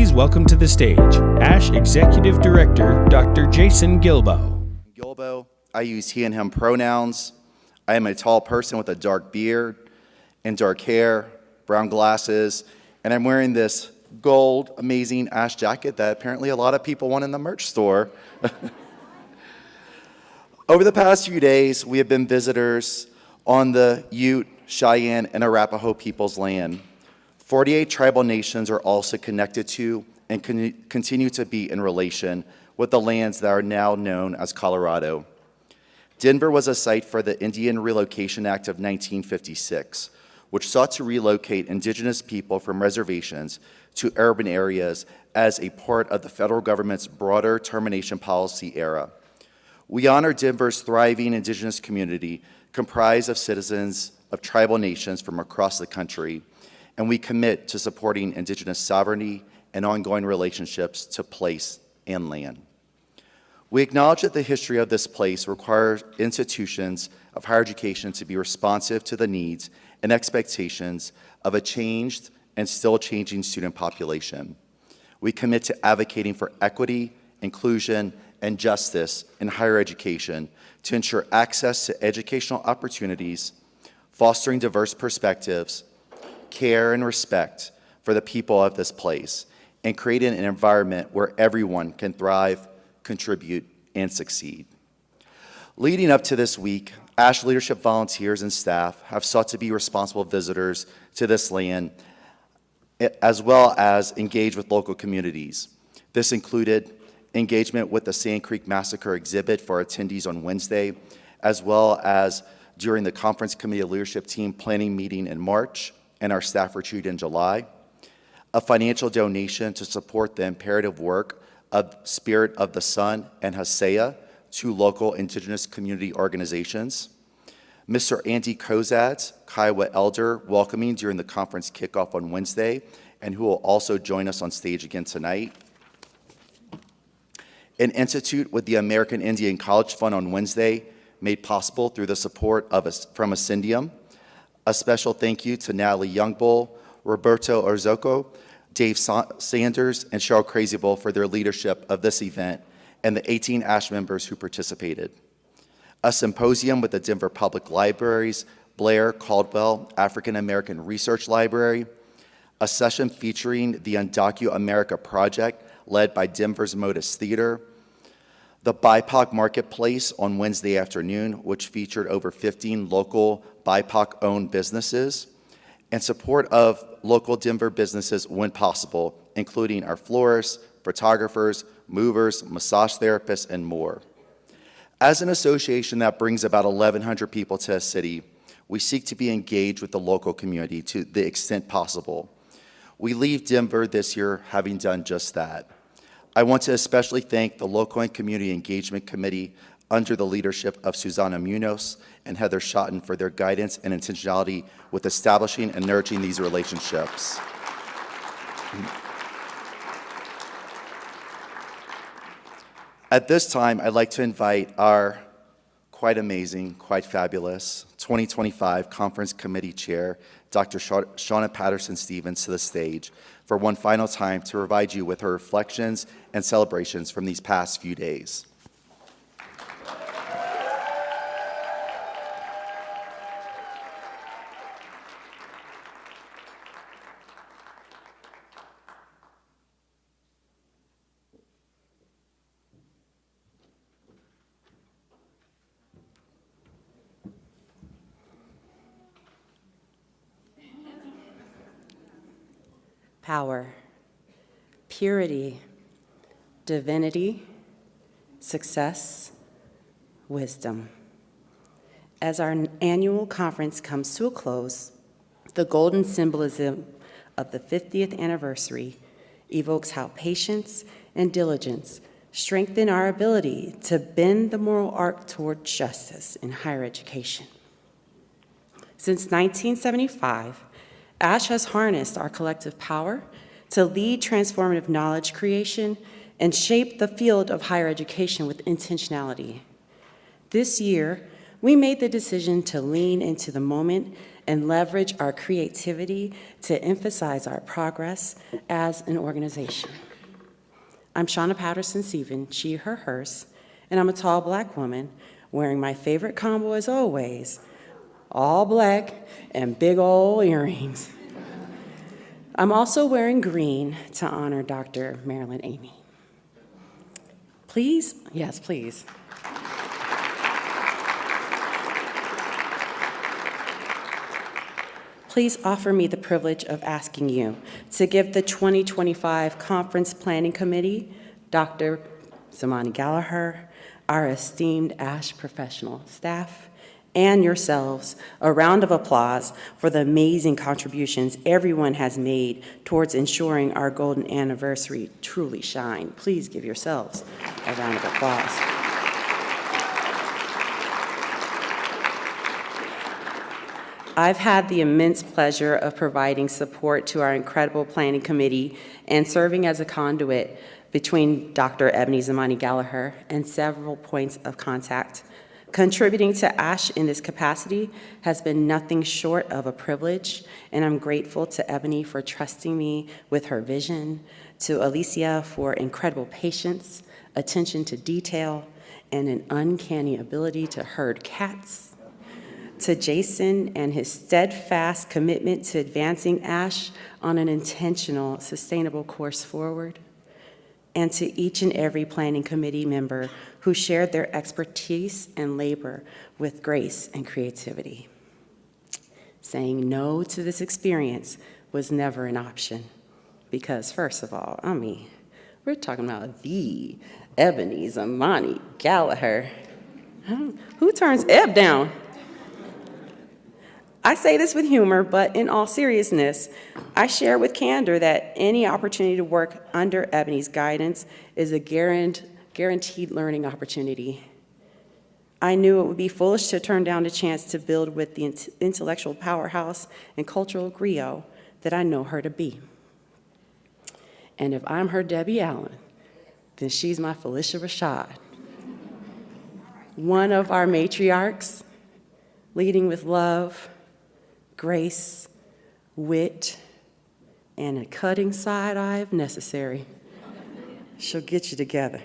please welcome to the stage ASHE Executive Director, Dr. Jason Guilbeau. Guilbeau, I use he and him pronouns. I am a tall person with a dark beard and dark hair, brown glasses, and I'm wearing this gold, amazing ASHE jacket that apparently a lot of people want in the merch store. Over the past few days, we have been visitors on the Ute, Cheyenne, and Arapaho people's land. 48 tribal nations are also connected to and continue to be in relation with the lands that are now known as Colorado. Denver was a site for the Indian Relocation Act of 1956, which sought to relocate indigenous people from reservations to urban areas as a part of the federal government's broader termination policy era. We honor Denver's thriving indigenous community comprised of citizens of tribal nations from across the country, and we commit to supporting indigenous sovereignty and ongoing relationships to place and land. We acknowledge that the history of this place requires institutions of higher education to be responsive to the needs and expectations of a changed and still changing student population. We commit to advocating for equity, inclusion, and justice in higher education to ensure access to educational opportunities, fostering diverse perspectives, care and respect for the people of this place, and creating an environment where everyone can thrive, contribute, and succeed. Leading up to this week, ASHE leadership volunteers and staff have sought to be responsible visitors to this land, as well as engage with local communities. This included engagement with the Sand Creek Massacre exhibit for attendees on Wednesday, as well as during the Conference Committee Leadership Team planning meeting in March and our staff retreat in July, a financial donation to support the imperative work of Spirit of the Sun and Hesea, two local indigenous community organizations, Mr. Andy Kozad's Kiowa elder welcoming during the conference kickoff on Wednesday, and who will also join us on stage again tonight, an institute with the American Indian College Fund on Wednesday, made possible through the support from Ascendium. A special thank you to Natalie Youngbull, Roberto Orozco, Dave Sanders, and Cheryl Crazybull for their leadership of this event, and the 18 ASHE members who participated. A symposium with the Denver Public Library's Blair Caldwell African American Research Library, a session featuring the Undocu America Project led by Denver's Modus Theater, the BIPOC Marketplace on Wednesday afternoon, which featured over 15 local BIPOC-owned businesses, and support of local Denver businesses when possible, including our florists, photographers, movers, massage therapists, and more. As an association that brings about 1,100 people to a city, we seek to be engaged with the local community to the extent possible. We leave Denver this year having done just that. I want to especially thank the Local and Community Engagement Committee under the leadership of Susana Munoz and Heather Schotten for their guidance and intentionality with establishing and nurturing these relationships. At this time, I'd like to invite our quite amazing, quite fabulous 2025 Conference Committee Chair, Dr. Shauna Patterson-Stevens, to the stage for one final time to provide you with her reflections and celebrations from these past few days. Power, purity, divinity, success, wisdom. As our annual conference comes to a close, the golden symbolism of the 50th anniversary evokes how patience and diligence strengthen our ability to bend the moral arc toward justice in higher education. Since 1975, ASHE has harnessed our collective power to lead transformative knowledge creation and shape the field of higher education with intentionality. This year, we made the decision to lean into the moment and leverage our creativity to emphasize our progress as an organization. I'm Shauna Patterson-Seaven, she, her, hers, and I'm a tall Black woman wearing my favorite combo as always, all black and big old earrings. I'm also wearing green to honor Dr. Marilyn Amy. Please, yes, please. Please offer me the privilege of asking you to give the 2025 Conference Planning Committee, Dr. Zamani-Gallaher, our esteemed ASHE professional staff, and yourselves a round of applause for the amazing contributions everyone has made towards ensuring our golden anniversary truly shine. Please give yourselves a round of applause. I've had the immense pleasure of providing support to our incredible planning committee and serving as a conduit between Dr. Eboni Zamani-Gallaher and several points of contact. Contributing to ASHE in this capacity has been nothing short of a privilege, and I'm grateful to Eboni for trusting me with her vision, to Alicia for incredible patience, attention to detail, and an uncanny ability to herd cats, to Jason and his steadfast commitment to advancing ASHE on an intentional, sustainable course forward, and to each and every planning committee member who shared their expertise and labor with grace and creativity. Saying no to this experience was never an option because, first of all, we're talking about the Eboni Zamani-Gallaher. Who turns Eb down? I say this with humor, but in all seriousness, I share with candor that any opportunity to work under Eboni's guidance is a guaranteed learning opportunity. I knew it would be foolish to turn down the chance to build with the intellectual powerhouse and cultural griot that I know her to be. And if I'm her Debbie Allen, then she's my Felicia Rashad. One of our matriarchs, leading with love, grace, wit, and a cutting side eye if necessary. She'll get you together.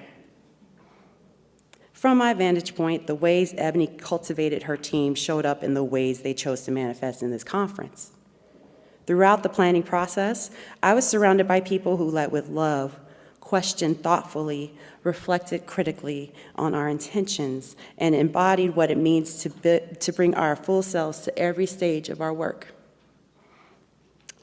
From my vantage point, the ways Eboni cultivated her team showed up in the ways they chose to manifest in this conference. Throughout the planning process, I was surrounded by people who led with love, questioned thoughtfully, reflected critically on our intentions, and embodied what it means to bring our full selves to every stage of our work.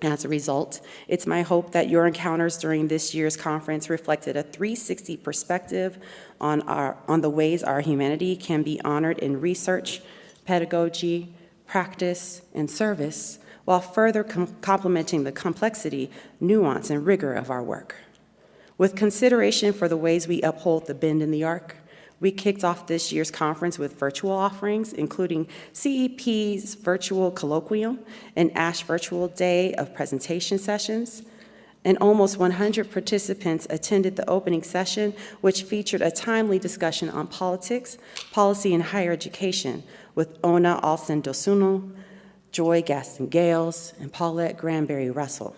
As a result, it's my hope that your encounters during this year's conference reflected a 360 perspective on the ways our humanity can be honored in research, pedagogy, practice, and service, while further complementing the complexity, nuance, and rigor of our work. With consideration for the ways we uphold the bend in the arc, we kicked off this year's conference with virtual offerings, including CEP's virtual colloquium, an ASHE virtual day of presentation sessions, and almost 100 participants attended the opening session, which featured a timely discussion on politics, policy, and higher education with Ona Alcindor-Dosunmu, Joy Gaston-Gales, and Paulette Granberry-Russell.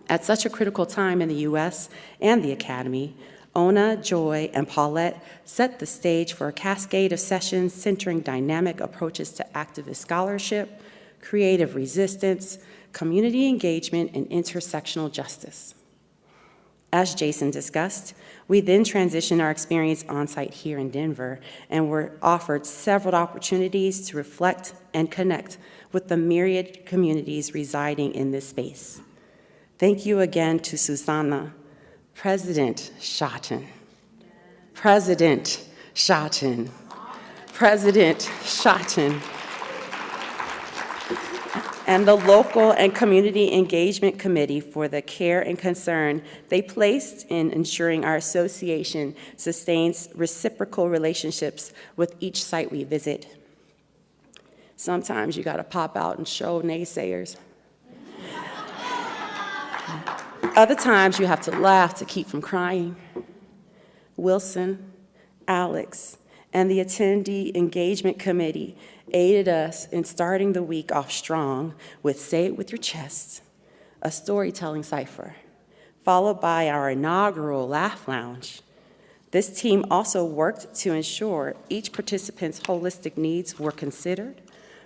At such a critical time in the U.S. and the Academy, Ona, Joy, and Paulette set the stage for a cascade of sessions centering dynamic approaches to activist scholarship, creative resistance, community engagement, and intersectional justice. As Jason discussed, we then transitioned our experience on-site here in Denver and were offered several opportunities to reflect and connect with the myriad communities residing in this space. Thank you again to Susanna, President Shotton, President Shotton, President Shotton, and the Local and Community Engagement Committee for the care and concern they placed in ensuring our association sustains reciprocal relationships with each site we visit. Sometimes you gotta pop out and show naysayers. Other times you have to laugh to keep from crying. Wilson, Alex, and the Attendee Engagement Committee aided us in starting the week off strong with Say It With Your Chest, a storytelling cipher, followed by our inaugural Laugh Lounge. This team also worked to ensure each participant's holistic needs were considered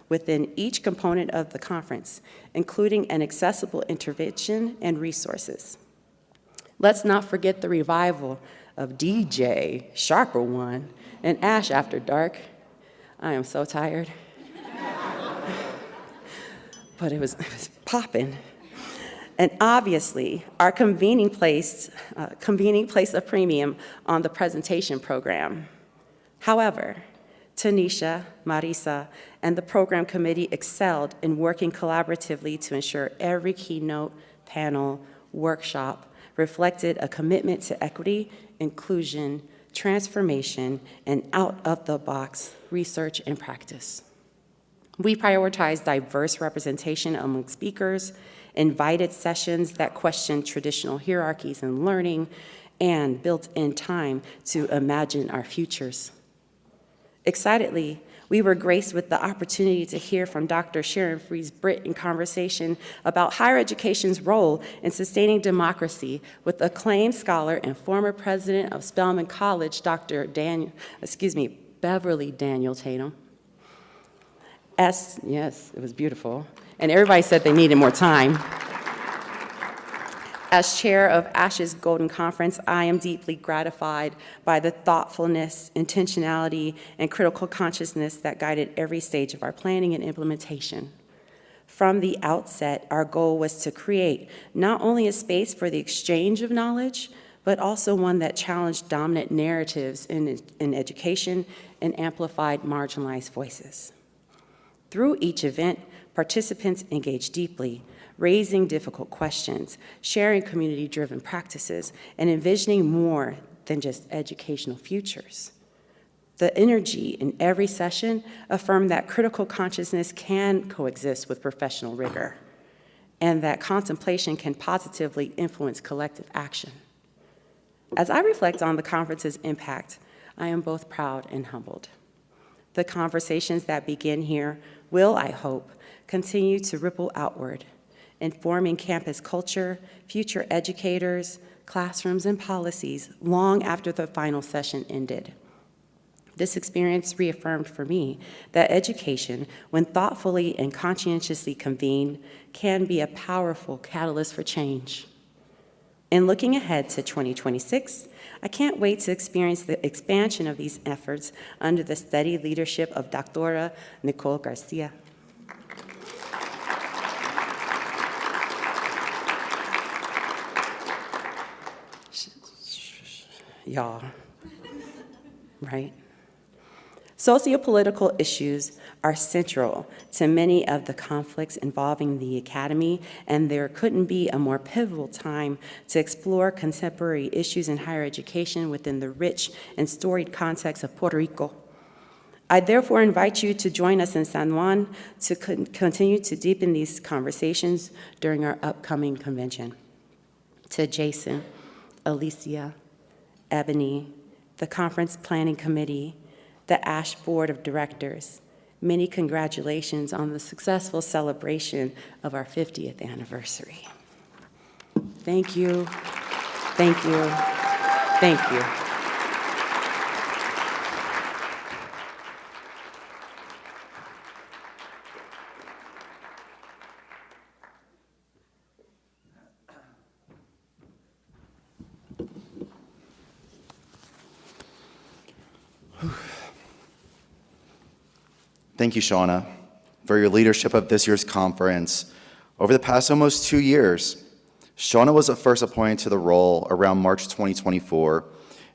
within each component of the conference, including an accessible intervention and resources. Let's not forget the revival of DJ Sharper One and ASHE After Dark. I am so tired. But it was popping. And obviously, our convening placed a premium on the presentation program. However, Tanisha, Marisa, and the program committee excelled in working collaboratively to ensure every keynote, panel, workshop reflected a commitment to equity, inclusion, transformation, and out-of-the-box research and practice. We prioritized diverse representation among speakers, invited sessions that questioned traditional hierarchies in learning, and built in time to imagine our futures. Excitedly, we were graced with the opportunity to hear from Dr. Sharon Fries-Britt in conversation about higher education's role in sustaining democracy with acclaimed scholar and former president of Spelman College, Beverly Daniel Tatum. Yes, it was beautiful. And everybody said they needed more time. As chair of ASHE's Golden Conference, I am deeply gratified by the thoughtfulness, intentionality, and critical consciousness that guided every stage of our planning and implementation. From the outset, our goal was to create not only a space for the exchange of knowledge, but also one that challenged dominant narratives in education and amplified marginalized voices. Through each event, participants engaged deeply, raising difficult questions, sharing community-driven practices, and envisioning more than just educational futures. The energy in every session affirmed that critical consciousness can coexist with professional rigor, and that contemplation can positively influence collective action. As I reflect on the conference's impact, I am both proud and humbled. The conversations that begin here will, I hope, continue to ripple outward, informing campus culture, future educators, classrooms, and policies long after the final session ended. This experience reaffirmed for me that education, when thoughtfully and conscientiously convened, can be a powerful catalyst for change. In looking ahead to 2026, I can't wait to experience the expansion of these efforts under the steady leadership of Dr. Nicole Garcia. Y'all, right? Sociopolitical issues are central to many of the conflicts involving the academy, and there couldn't be a more pivotal time to explore contemporary issues in higher education within the rich and storied context of Puerto Rico. I therefore invite you to join us in San Juan to continue to deepen these conversations during our upcoming convention. To Jason, Alicia, Ebony, the Conference Planning Committee, the ASHE Board of Directors, many congratulations on the successful celebration of our 50th anniversary. Thank you, thank you, thank you. Thank you, Shauna, for your leadership of this year's conference. Over the past almost 2 years, Shauna was first appointed to the role around March 2024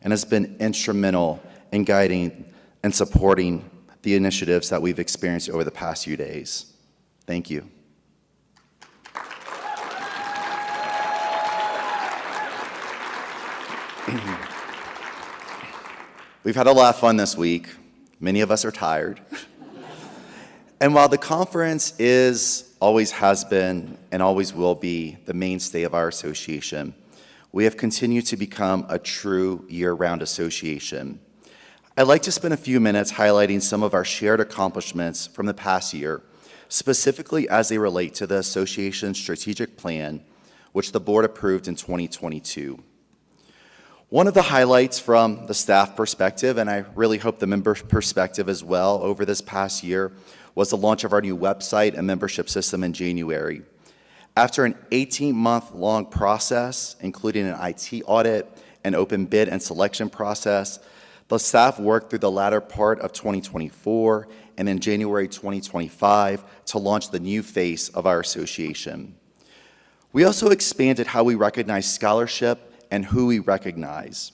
and has been instrumental in guiding and supporting the initiatives that we've experienced over the past few days. Thank you. We've had a lot of fun this week. Many of us are tired. And while the conference always has been, and always will be the mainstay of our association, we have continued to become a true year-round association. I'd like to spend a few minutes highlighting some of our shared accomplishments from the past year, specifically as they relate to the association's strategic plan, which the board approved in 2022. One of the highlights from the staff perspective, and I really hope the member perspective as well over this past year, was the launch of our new website and membership system in January. After an 18-month-long process, including an IT audit, an open bid and selection process, the staff worked through the latter part of 2024 and in January 2025 to launch the new face of our association. We also expanded how we recognize scholarship and who we recognize.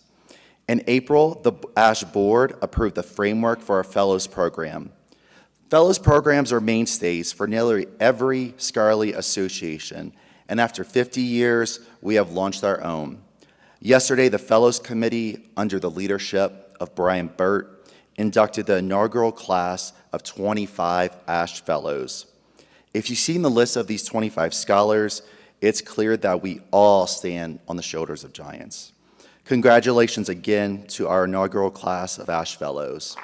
In April, the ASHE board approved the framework for our Fellows program. Fellows programs are mainstays for nearly every scholarly association, and after 50 years, we have launched our own. Yesterday, the Fellows Committee, under the leadership of Brian Burt, inducted the inaugural class of 25 ASHE Fellows. If you've seen the list of these 25 scholars, it's clear that we all stand on the shoulders of giants. Congratulations again to our inaugural class of ASHE Fellows.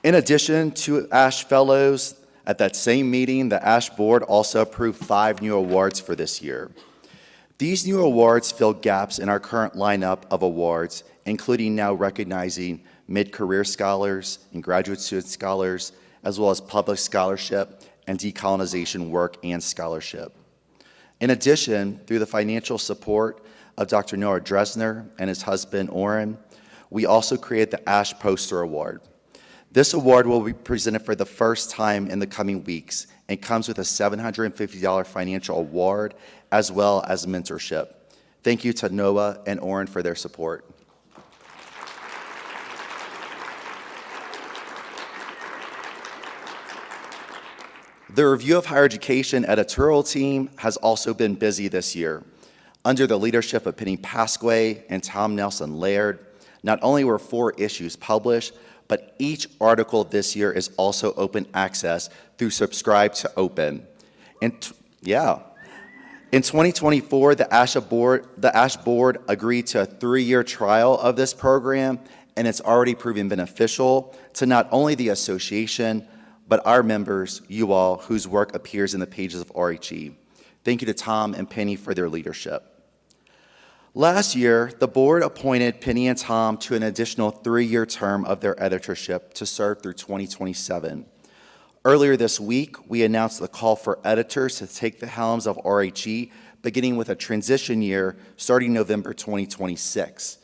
In addition to ASHE Fellows, at that same meeting, the ASHE board also approved 5 new awards for this year. These new awards fill gaps in our current lineup of awards, including now recognizing mid-career scholars and graduate student scholars, as well as public scholarship and decolonization work and scholarship. In addition, through the financial support of Dr. Noah Dresner and his husband, Oren, we also created the ASHE Poster Award. This award will be presented for the first time in the coming weeks and comes with a $750 financial award as well as mentorship. Thank you to Noah and Oren for their support. The Review of Higher Education editorial team has also been busy this year. Under the leadership of Penny Pasquay and Tom Nelson Laird, not only were 4 issues published, but each article this year is also open access through Subscribe to Open. In 2024, the ASHE board agreed to a 3-year trial of this program, and it's already proven beneficial to not only the association, but our members, you all, whose work appears in the pages of RHE. Thank you to Tom and Penny for their leadership. Last year, the board appointed Penny and Tom to an additional 3-year term of their editorship to serve through 2027. Earlier this week, we announced the call for editors to take the helms of RHE, beginning with a transition year starting November 2026.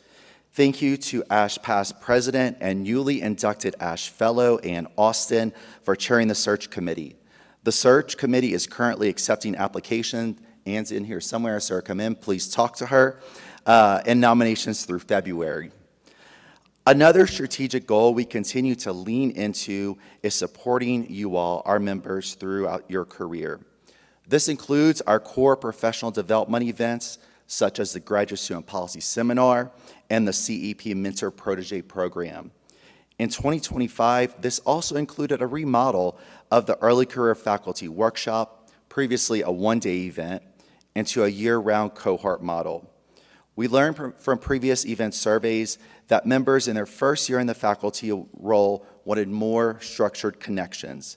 Thank you to ASHE past president and newly inducted ASHE fellow Ann Austin for chairing the search committee. The search committee is currently accepting applications. Ann's in here somewhere, so come in, please talk to her, and nominations through February. Another strategic goal we continue to lean into is supporting you all, our members, throughout your career. This includes our core professional development events, such as the Graduate Student Policy Seminar and the CEP Mentor Protege Program. In 2025, this also included a remodel of the Early Career Faculty Workshop, previously a 1-day event, into a year-round cohort model. We learned from previous event surveys that members in their first year in the faculty role wanted more structured connections.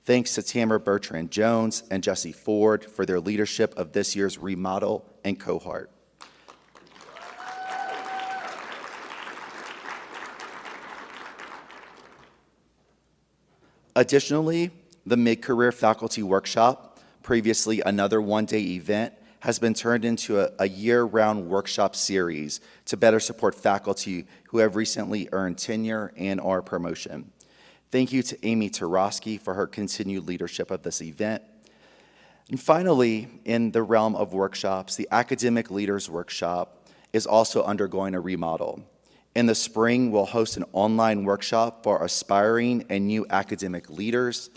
Thanks to Tamara Bertrand-Jones and Jesse Ford for their leadership of this year's remodel and cohort. Additionally, the Mid-Career Faculty Workshop, previously another 1-day event, has been turned into a year-round workshop series to better support faculty who have recently earned tenure and or promotion. Thank you to Amy Tarosky for her continued leadership of this event. And finally, in the realm of workshops, the Academic Leaders Workshop is also undergoing a remodel. In the spring, we'll host an online workshop for aspiring and new academic leaders,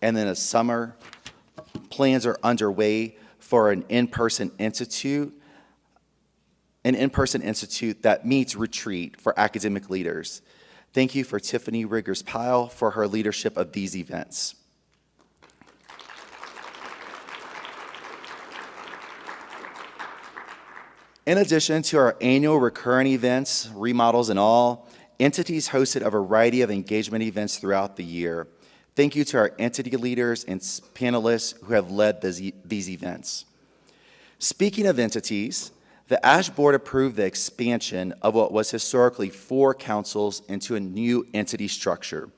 and in the summer, plans are underway for an in-person institute that meets retreat for academic leaders. Thank you for Tiffany Riggers-Pyle for her leadership of these events. In addition to our annual recurring events, remodels and all, entities hosted a variety of engagement events throughout the year. Thank you to our entity leaders and panelists who have led these events. Speaking of entities, the ASHE Board approved the expansion of what was historically 4 councils into a new entity structure,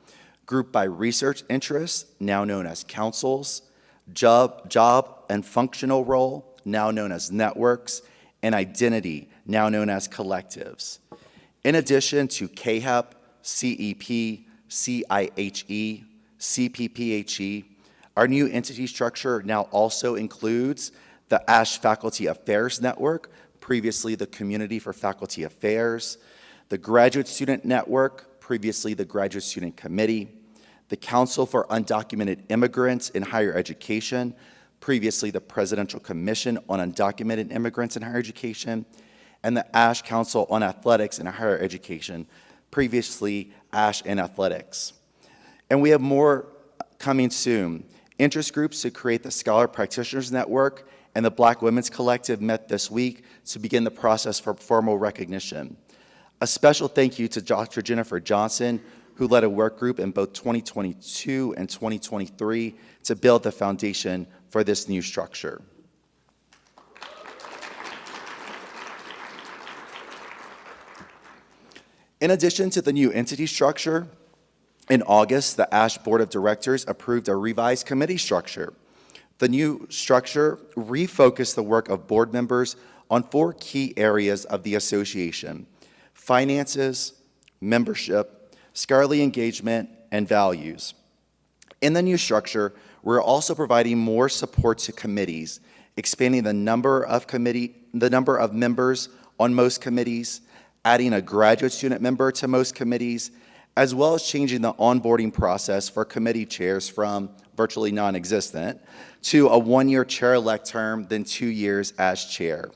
grouped by research interests, now known as councils, job and functional role, now known as networks, and identity, now known as collectives. In addition to CAHEP, CEP, CIHE, CPPHE, our new entity structure now also includes the ASHE Faculty Affairs Network, previously the Community for Faculty Affairs, the Graduate Student Network, previously the Graduate Student Committee, the Council for Undocumented Immigrants in Higher Education, previously the Presidential Commission on Undocumented Immigrants in Higher Education, and the ASHE Council on Athletics in Higher Education, previously ASHE and Athletics. And we have more coming soon. Interest groups to create the Scholar Practitioners Network and the Black Women's Collective met this week to begin the process for formal recognition. A special thank you to Dr. Jennifer Johnson, who led a work group in both 2022 and 2023 to build the foundation for this new structure. In addition to the new entity structure, in August, the ASHE Board of Directors approved a revised committee structure. The new structure refocused the work of board members on 4 key areas of the association: finances, membership, scholarly engagement, and values. In the new structure, we're also providing more support to committees, expanding the number of members on most committees, adding a graduate student member to most committees, as well as changing the onboarding process for committee chairs from virtually non-existent to a 1-year chair-elect term, then 2 years as chair.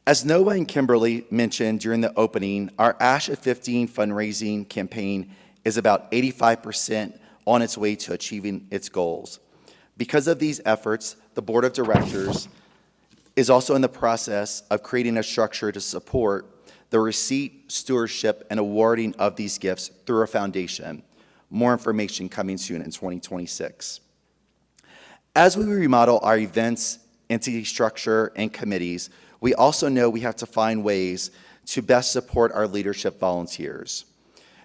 As Noah and Kimberly mentioned during the opening, our ASHE 15 fundraising campaign is about 85% on its way to achieving its goals. Because of these efforts, the Board of Directors is also in the process of creating a structure to support the receipt, stewardship, and awarding of these gifts through a foundation. More information coming soon in 2026. As we remodel our events, entity structure, and committees, we also know we have to find ways to best support our leadership volunteers.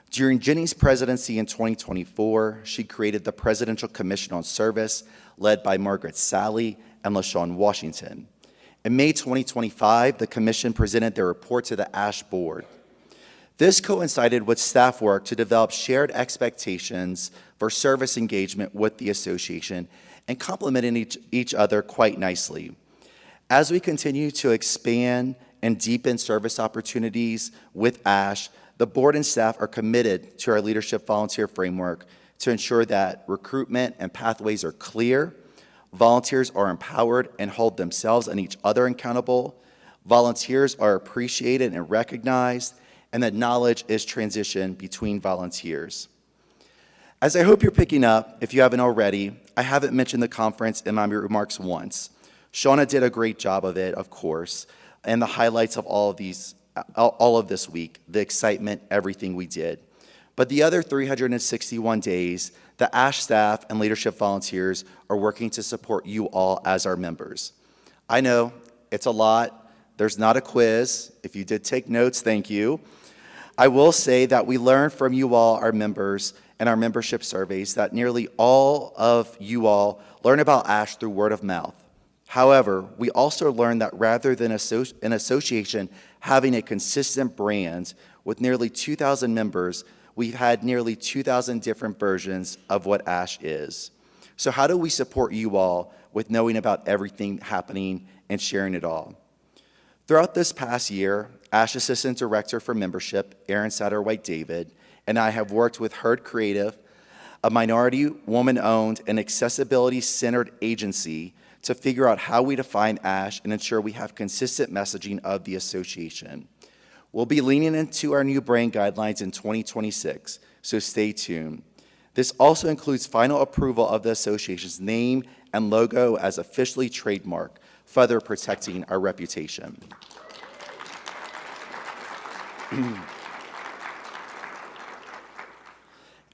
During Jenny's presidency in 2024, she created the Presidential Commission on Service, led by Margaret Sally and LaShawn Washington. In May 2025, the commission presented their report to the ASHE Board. This coincided with staff work to develop shared expectations for service engagement with the association and complementing each other quite nicely. As we continue to expand and deepen service opportunities with ASHE, the board and staff are committed to our leadership volunteer framework to ensure that recruitment and pathways are clear, volunteers are empowered and hold themselves and each other accountable, volunteers are appreciated and recognized, and that knowledge is transitioned between volunteers. As I hope you're picking up, if you haven't already, I haven't mentioned the conference in my remarks once. Shauna did a great job of it, of course, and the highlights of all of this week, the excitement, everything we did. But the other 361 days, the ASHE staff and leadership volunteers are working to support you all as our members. I know, it's a lot. There's not a quiz. If you did take notes, thank you. I will say that we learned from you all, our members, and our membership surveys that nearly all of you all learn about ASHE through word of mouth. However, we also learned that rather than an association having a consistent brand with nearly 2,000 members, we've had nearly 2,000 different versions of what ASHE is. So how do we support you all with knowing about everything happening and sharing it all? Throughout this past year, ASHE Assistant Director for Membership, Erin Satterwhite-David, and I have worked with Herd Creative, a minority, woman-owned, and accessibility-centered agency to figure out how we define ASHE and ensure we have consistent messaging of the association. We'll be leaning into our new brand guidelines in 2026, so stay tuned. This also includes final approval of the association's name and logo as officially trademarked, further protecting our reputation.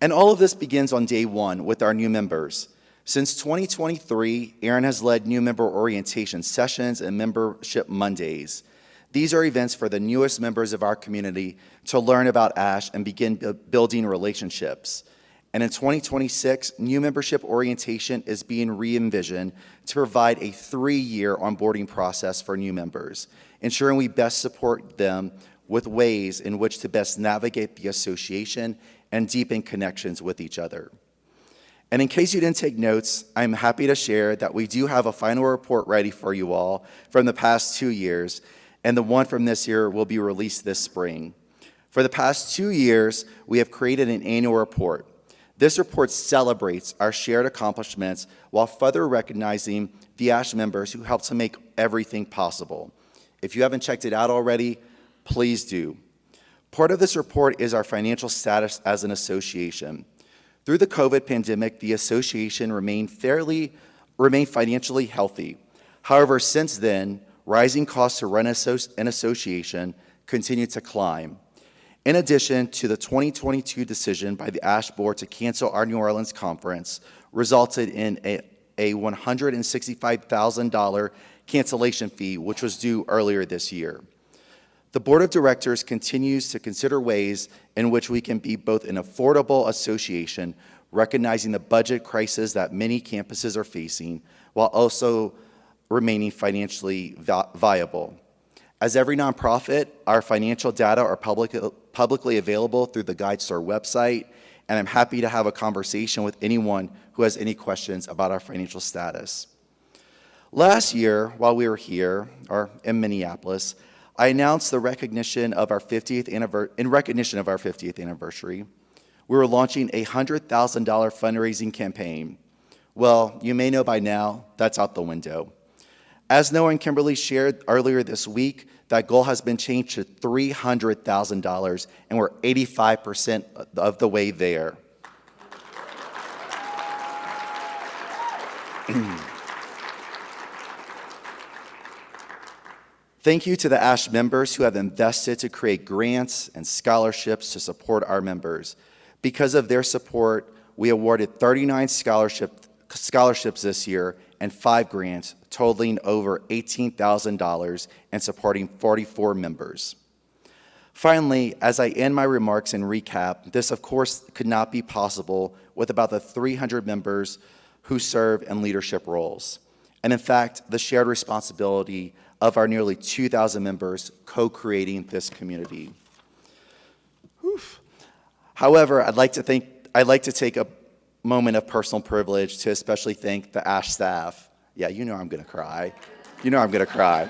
And all of this begins on day one with our new members. Since 2023, Aaron has led new member orientation sessions and membership Mondays. These are events for the newest members of our community to learn about ASHE and begin building relationships. And in 2026, new membership orientation is being re-envisioned to provide a 3-year onboarding process for new members, ensuring we best support them with ways in which to best navigate the association and deepen connections with each other. And in case you didn't take notes, I'm happy to share that we do have a final report ready for you all from the past 2 years, and the one from this year will be released this spring. For the past 2 years, we have created an annual report. This report celebrates our shared accomplishments while further recognizing the ASHE members who helped to make everything possible. If you haven't checked it out already, please do. Part of this report is our financial status as an association. Through the COVID pandemic, the association remained financially healthy. However, since then, rising costs to run an association continue to climb. In addition to the 2022 decision by the ASHE Board to cancel our New Orleans conference, resulted in a $165,000 cancellation fee, which was due earlier this year. The Board of Directors continues to consider ways in which we can be both an affordable association, recognizing the budget crisis that many campuses are facing, while also remaining financially viable. As every nonprofit, our financial data are publicly available through the GuideStar website, and I'm happy to have a conversation with anyone who has any questions about our financial status. Last year, while we were here, or in Minneapolis, I announced the recognition of our 50th anniversary, we were launching a $100,000 fundraising campaign. Well, you may know by now, that's out the window. As Noah and Kimberly shared earlier this week, that goal has been changed to $300,000, and we're 85% of the way there. Thank you to the ASHE members who have invested to create grants and scholarships to support our members. Because of their support, we awarded 39 scholarships this year and 5 grants totaling over $18,000 and supporting 44 members. Finally, as I end my remarks and recap, this of course could not be possible with about the 300 members who serve in leadership roles. And in fact, the shared responsibility of our nearly 2,000 members co-creating this community. Oof. However, I'd like to take a moment of personal privilege to especially thank the ASHE staff. Yeah, you know I'm gonna cry. You know I'm gonna cry.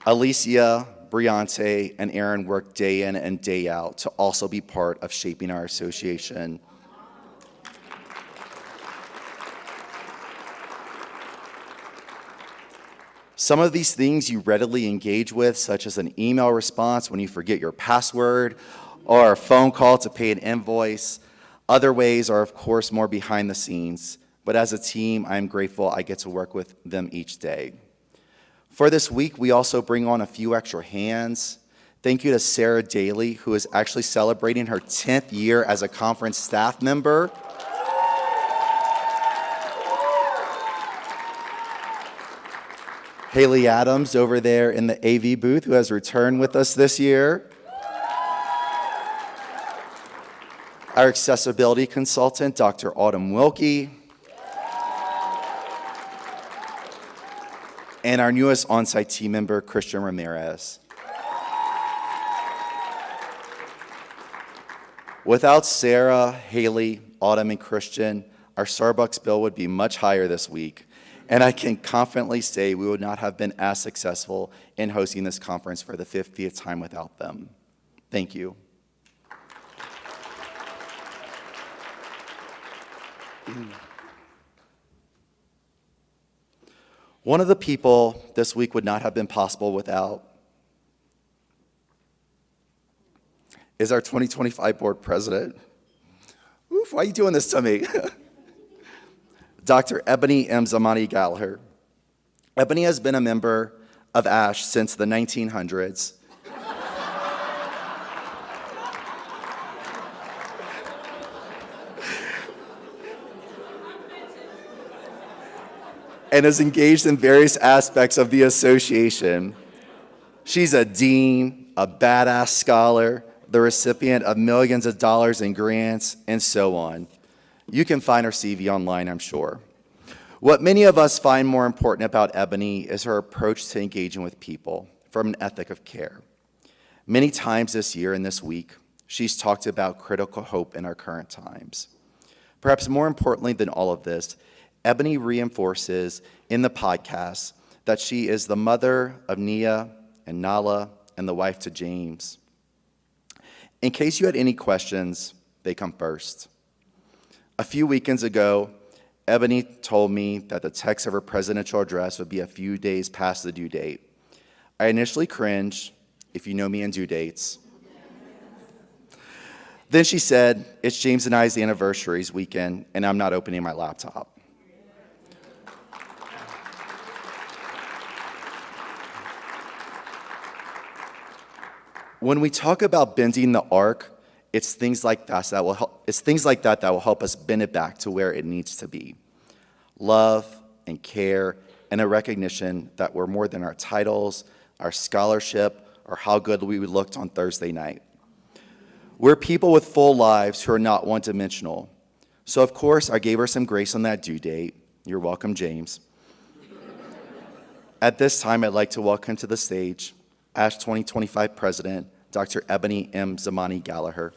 Alicia, Briante, and Aaron work day in and day out to also be part of shaping our association. Some of these things you readily engage with, such as an email response when you forget your password, or a phone call to pay an invoice. Other ways are, of course, more behind the scenes, but as a team, I'm grateful I get to work with them each day. For this week, we also bring on a few extra hands. Thank you to Sarah Daly, who is actually celebrating her 10th year as a conference staff member. Haley Adams over there in the AV booth, who has returned with us this year. Our accessibility consultant, Dr. Autumn Wilkie. And our newest on-site team member, Christian Ramirez. Without Sarah, Haley, Autumn, and Christian, our Starbucks bill would be much higher this week. And I can confidently say we would not have been as successful in hosting this conference for the 50th time without them. Thank you. One of the people this week would not have been possible without is our 2025 board president. Oof, why are you doing this to me? Dr. Eboni M. Zamani-Gallaher. Eboni has been a member of ASHE since the 1900s. And is engaged in various aspects of the association. She's a dean, a badass scholar, the recipient of millions of dollars in grants, and so on. You can find her CV online, I'm sure. What many of us find more important about Eboni is her approach to engaging with people from an ethic of care. Many times this year and this week, she's talked about critical hope in our current times. Perhaps more importantly than all of this, Eboni reinforces in the podcast that she is the mother of Nia and Nala and the wife to James. In case you had any questions, they come first. A few weekends ago, Eboni told me that the text of her presidential address would be a few days past the due date. I initially cringed, if you know me and due dates. Then she said, it's James and I's anniversaries weekend, and I'm not opening my laptop. When we talk about bending the arc, it's things like that that will help us bend it back to where it needs to be. Love and care and a recognition that we're more than our titles, our scholarship, or how good we looked on Thursday night. We're people with full lives who are not one-dimensional. So of course, I gave her some grace on that due date. You're welcome, James. At this time, I'd like to welcome to the stage ASHE 2025 President, Dr. Eboni M. Zamani-Gallaher.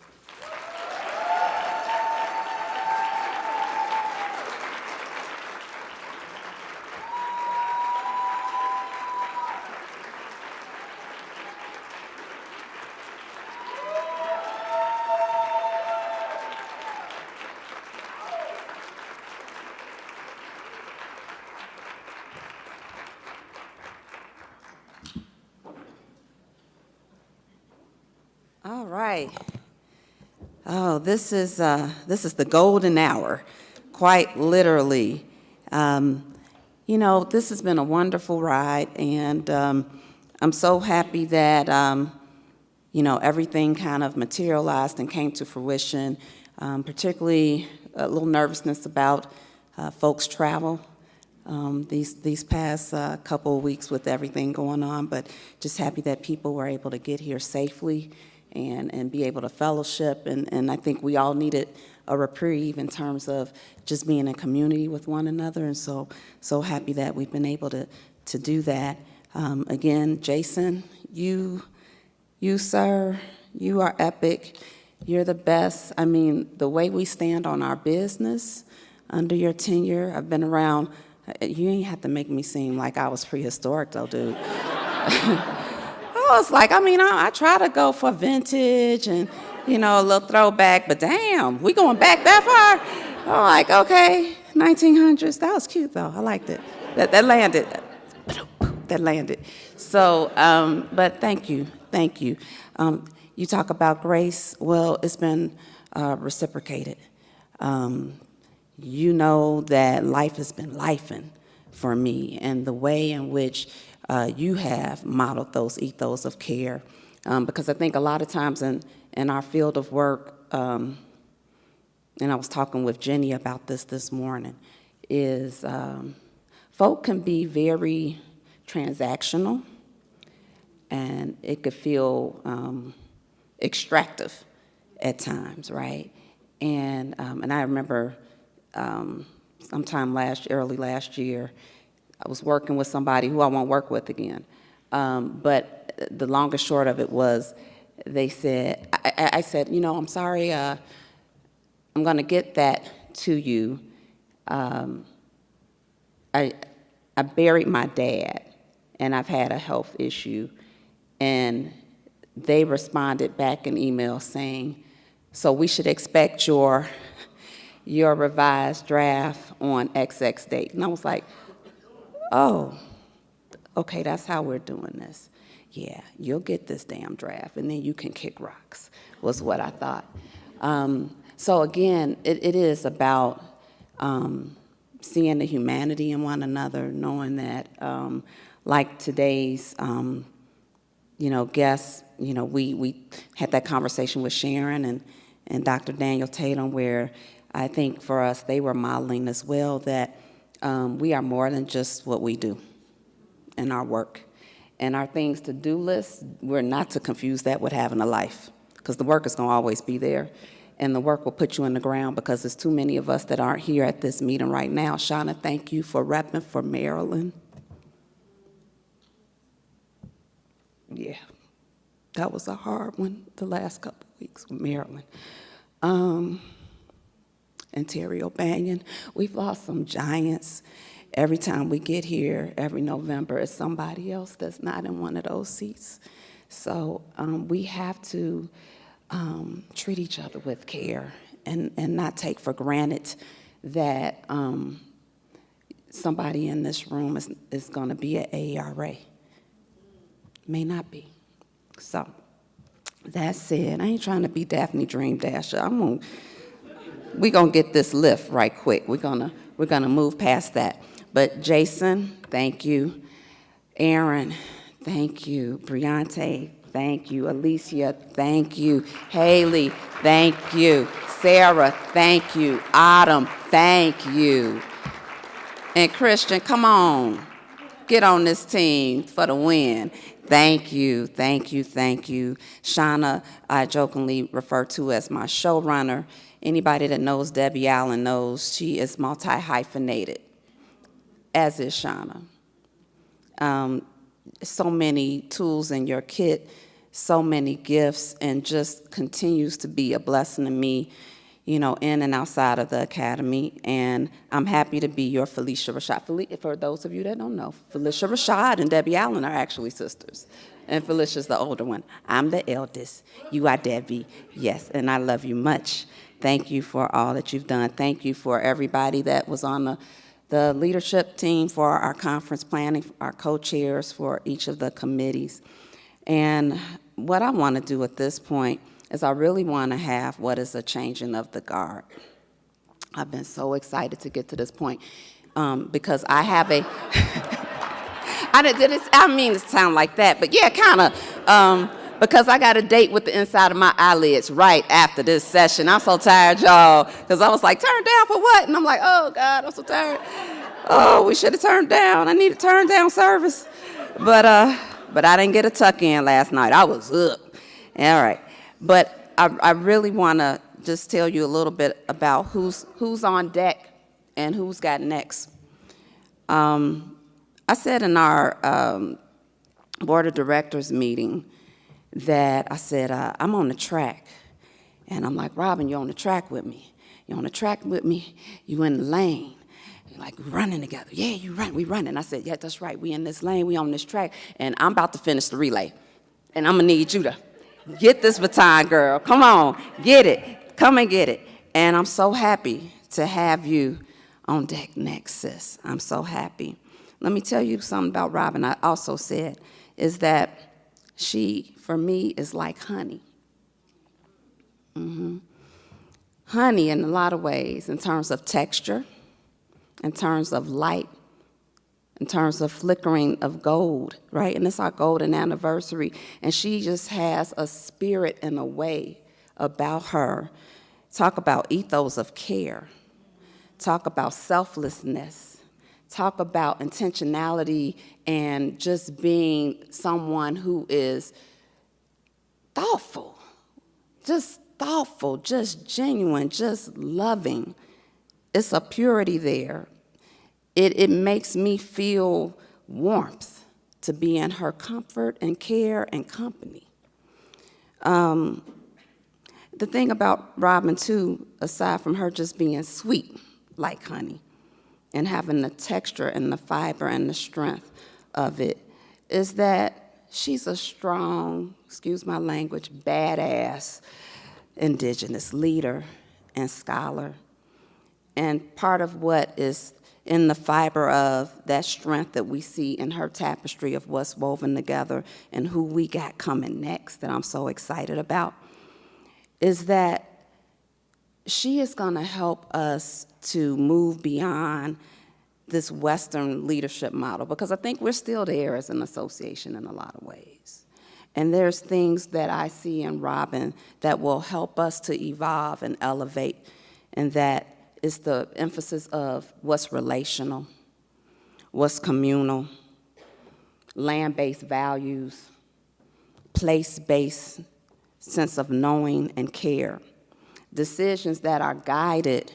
All right. Oh, this is the golden hour, quite literally. This has been a wonderful ride, and I'm so happy that everything kind of materialized and came to fruition. Particularly a little nervousness about folks' travel these past couple of weeks with everything going on, but just happy that people were able to get here safely and be able to fellowship, and I think we all needed a reprieve in terms of just being in community with one another, and so happy that we've been able to do that. Again, Jason, you sir, you are epic. You're the best. I mean, the way we stand on our business under your tenure, I've been around. You ain't have to make me seem like I was prehistoric, though, dude. I was like, I try to go for vintage and, a little throwback, but damn, we going back that far? I'm like, okay, 1900s. That was cute, though. I liked it. That landed. That landed. So, but thank you. You talk about grace. Well, it's been reciprocated. You know that life has been lifing for me, and the way in which you have modeled those ethos of care, because I think a lot of times in our field of work, and I was talking with Jenny about this morning, is folk can be very transactional, and it could feel extractive at times, right? And I remember sometime early last year, I was working with somebody who I won't work with again. But the long and short of it was, they said, I said, I'm sorry, I'm going to get that to you. I buried my dad, and I've had a health issue. And they responded back in email saying, so we should expect your revised draft on XX date. And I was like, oh, okay, that's how we're doing this. yeah, you'll get this damn draft, and then you can kick rocks, was what I thought. So again, it is about seeing the humanity in one another, knowing that, like today's, guests, we had that conversation with Sharon and Dr. Daniel Tatum, where I think for us, they were modeling as well that we are more than just what we do in our work. And our things to do list, we're not to confuse that with having a life, because the work is going to always be there, and the work will put you in the ground, because there's too many of us that aren't here at this meeting right now. Shauna, thank you for repping for Maryland. Yeah, that was a hard one the last couple of weeks with Maryland. And Terry O'Banion, we've lost some giants. Every time we get here, every November, it's somebody else that's not in one of those seats. So we have to treat each other with care and not take for granted that somebody in this room is going to be at AERA. May not be. So that said, I ain't trying to be Daphne Dream Dasher. We're gonna get this lift right quick. We're gonna move past that. But Jason, thank you. Aaron, thank you. Briante, thank you. Alicia, thank you. Haley, thank you. Sarah, thank you. Autumn, thank you. And Christian, come on. Get on this team for the win. Thank you, thank you, thank you. Shauna, I jokingly refer to as my showrunner. Anybody that knows Debbie Allen knows she is multi-hyphenated, as is Shauna. So many tools in your kit, so many gifts, and just continues to be a blessing to me, in and outside of the academy. And I'm happy to be your Felicia Rashad. For those of you that don't know, Felicia Rashad and Debbie Allen are actually sisters. And Felicia's the older one. I'm the eldest. You are Debbie. Yes, and I love you much. Thank you for all that you've done. Thank you for everybody that was on the leadership team for our conference planning, our co-chairs for each of the committees. And what I want to do at this point is I really want to have what is a changing of the guard. I've been so excited to get to this point because I have a, I mean to sound like that, but yeah, kind of, because I got a date with the inside of my eyelids right after this session. I'm so tired, y'all, because I was like, turn down for what? And I'm like, oh, God, I'm so tired. Oh, we should have turned down. I need a turn down service. But I didn't get a tuck in last night. I was up. All right. But I really want to just tell you a little bit about who's on deck and who's got next. I said in our board of directors meeting that I said, I'm on the track. And I'm like, Robin, you're on the track with me. You're on the track with me. You in the lane. You're like, we're running together. Yeah, you run. We running. I said, yeah, that's right. We in this lane. We on this track. And I'm about to finish the relay. And I'm going to need you to get this baton, girl. Come on. Get it. Come and get it. And I'm so happy to have you on deck next, sis. I'm so happy. Let me tell you something about Robin. I also said is that she, for me, is like honey. Honey in a lot of ways, in terms of texture, in terms of light, in terms of flickering of gold, right? And it's our golden anniversary. And she just has a spirit and a way about her. Talk about ethos of care. Talk about selflessness. Talk about intentionality and just being someone who is thoughtful, just genuine, just loving. It's a purity there. It makes me feel warmth to be in her comfort and care and company. The thing about Robin, too, aside from her just being sweet like honey and having the texture and the fiber and the strength of it, is that she's a strong, excuse my language, badass Indigenous leader and scholar. And part of what is in the fiber of that strength that we see in her tapestry of what's woven together and who we got coming next that I'm so excited about, is that she is going to help us to move beyond this Western leadership model, because I think we're still there as an association in a lot of ways. And there's things that I see in Robin that will help us to evolve and elevate, and that is the emphasis of what's relational, what's communal, land-based values, place-based sense of knowing and care, decisions that are guided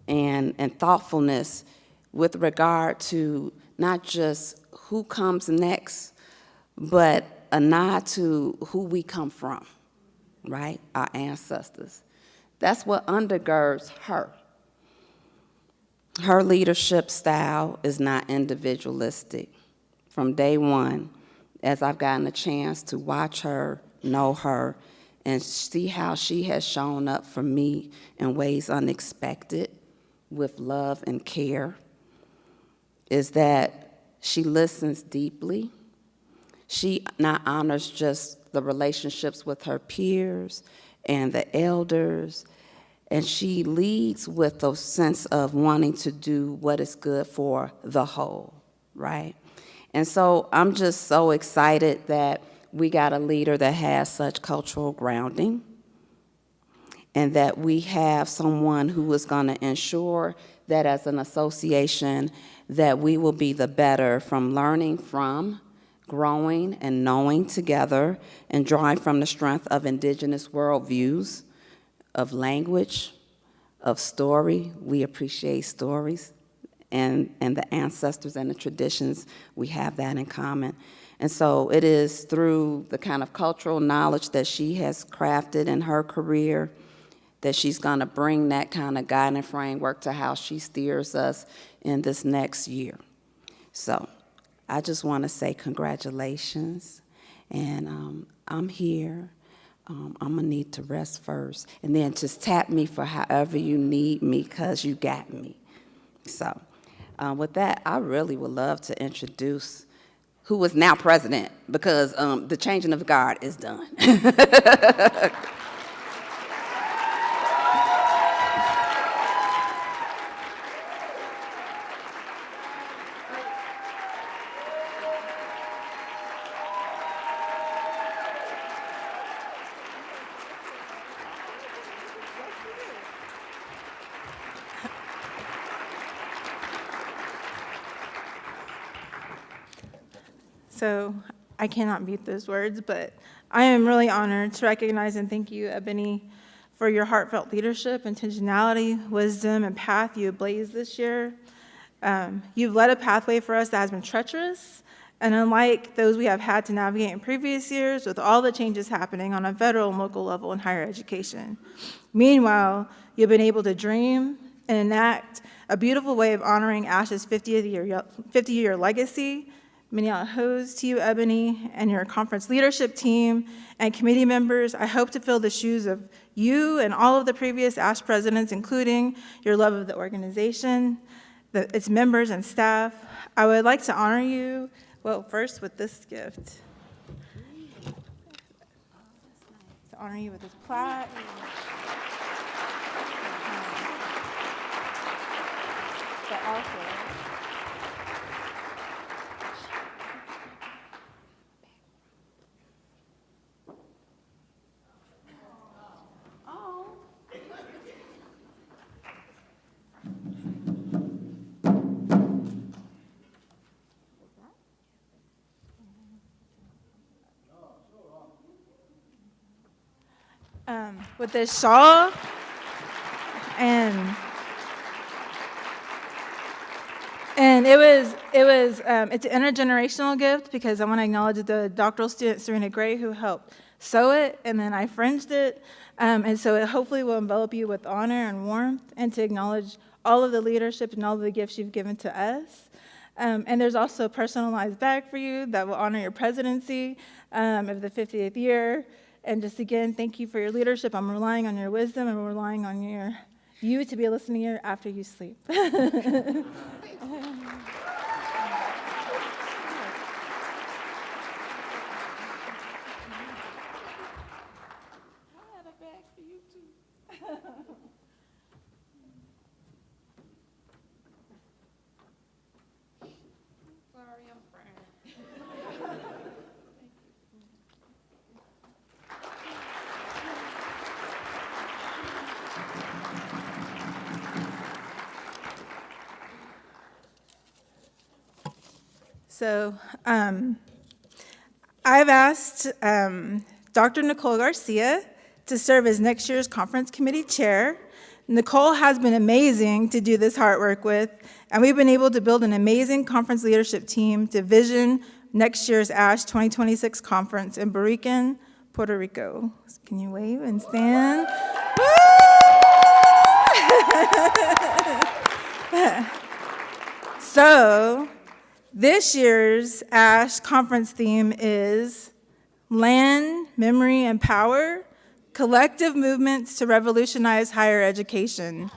and thoughtfulness with regard to not just who comes next, but a nod to who we come from, right? Our ancestors. That's what undergirds her. Her leadership style is not individualistic. From day one, as I've gotten a chance to watch her, know her, and see how she has shown up for me in ways unexpected with love and care, is that she listens deeply. She not honors just the relationships with her peers and the elders, and she leads with a sense of wanting to do what is good for the whole, right? And so I'm just so excited that we got a leader that has such cultural grounding, and that we have someone who is going to ensure that as an association that we will be the better from learning from, growing and knowing together, and drawing from the strength of indigenous worldviews, of language, of story. We appreciate stories, and the ancestors and the traditions, we have that in common. And so it is through the kind of cultural knowledge that she has crafted in her career that she's going to bring that kind of guiding framework to how she steers us in this next year. So I just want to say congratulations, and I'm here. I'm going to need to rest first, and then just tap me for however you need me, because you got me. So with that, I really would love to introduce who is now president, because the changing of the guard is done. So I cannot beat those words, but I am really honored to recognize and thank you, Eboni, for your heartfelt leadership, intentionality, wisdom, and path you have blazed this year. You've led a pathway for us that has been treacherous, and unlike those we have had to navigate in previous years, with all the changes happening on a federal and local level in higher education. Meanwhile, you've been able to dream and enact a beautiful way of honoring ASHE's 50-year legacy. Many hoes to you, Eboni, and your conference leadership team and committee members. I hope to fill the shoes of you and all of the previous ASHE presidents, including your love of the organization, its members and staff. I would like to honor you, well, first with this gift. To honor you with this plaque. But also, with this shawl, and it's an intergenerational gift, because I want to acknowledge the doctoral student Serena Gray who helped sew it, and then I fringed it, and so it hopefully will envelop you with honor and warmth, and to acknowledge all of the leadership and all of the gifts you've given to us. And there's also a personalized bag for you that will honor your presidency of the 50th year. And just again, thank you for your leadership. I'm relying on your wisdom, and we're relying on you to be a listening ear after you sleep. So I've asked Dr. Nicole Garcia to serve as next year's conference committee chair. Nicole has been amazing to do this hard work with, and we've been able to build an amazing conference leadership team to vision next year's ASHE 2026 conference in Borican, Puerto Rico. Can you wave and stand? So, this year's ASHE conference theme is Land, Memory, and Power, Collective Movements to Revolutionize Higher Education.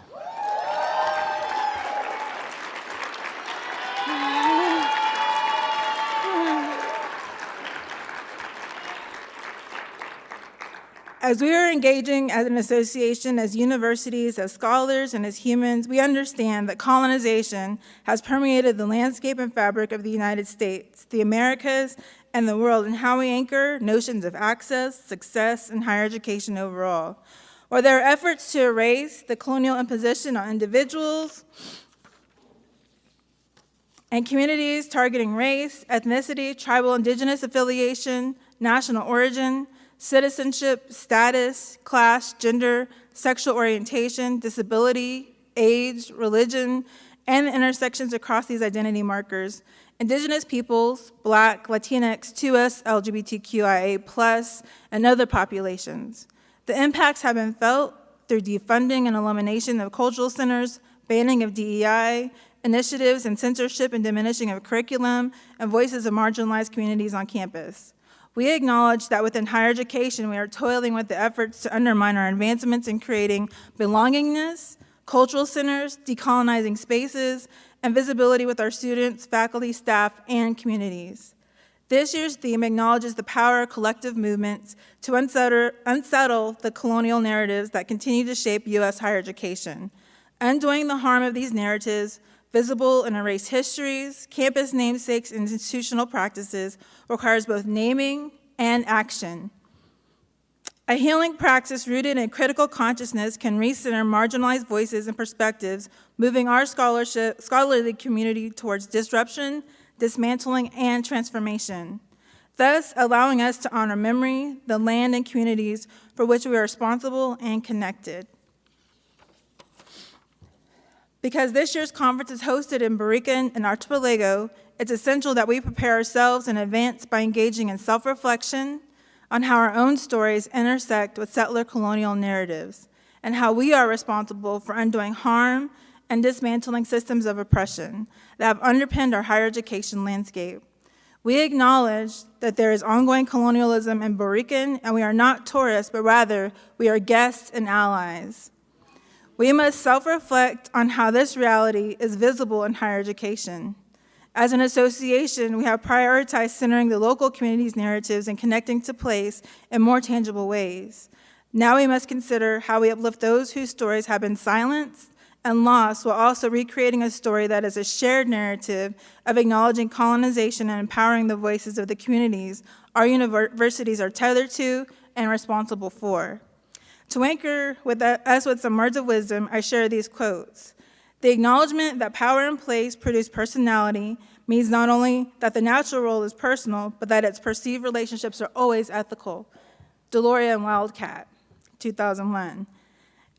As we are engaging as an association, as universities, as scholars, and as humans, we understand that colonization has permeated the landscape and fabric of the United States, the Americas, and the world, and how we anchor notions of access, success, and higher education overall. While there are efforts to erase the colonial imposition on individuals and communities targeting race, ethnicity, tribal indigenous affiliation, national origin, citizenship, status, class, gender, sexual orientation, disability, age, religion, and the intersections across these identity markers, Indigenous peoples, Black, Latinx, 2S, LGBTQIA+, and other populations. The impacts have been felt through defunding and elimination of cultural centers, banning of DEI, initiatives and censorship and diminishing of curriculum, and voices of marginalized communities on campus. We acknowledge that within higher education, we are toiling with the efforts to undermine our advancements in creating belongingness, cultural centers, decolonizing spaces, and visibility with our students, faculty, staff, and communities. This year's theme acknowledges the power of collective movements to unsettle the colonial narratives that continue to shape U.S. higher education. Undoing the harm of these narratives, visible and erased histories, campus namesakes, and institutional practices requires both naming and action. A healing practice rooted in critical consciousness can recenter marginalized voices and perspectives, moving our scholarly community towards disruption, dismantling, and transformation, thus allowing us to honor memory, the land, and communities for which we are responsible and connected. Because this year's conference is hosted in Borican and Archipelago, it's essential that we prepare ourselves in advance by engaging in self-reflection on how our own stories intersect with settler colonial narratives, and how we are responsible for undoing harm and dismantling systems of oppression that have underpinned our higher education landscape. We acknowledge that there is ongoing colonialism in Borican, and we are not tourists, but rather we are guests and allies. We must self-reflect on how this reality is visible in higher education. As an association, we have prioritized centering the local community's narratives and connecting to place in more tangible ways. Now we must consider how we uplift those whose stories have been silenced and lost, while also recreating a story that is a shared narrative of acknowledging colonization and empowering the voices of the communities our universities are tethered to and responsible for. To anchor us with some words of wisdom, I share these quotes. The acknowledgement that power and place produce personality means not only that the natural role is personal, but that its perceived relationships are always ethical. Deloria and Wildcat, 2001.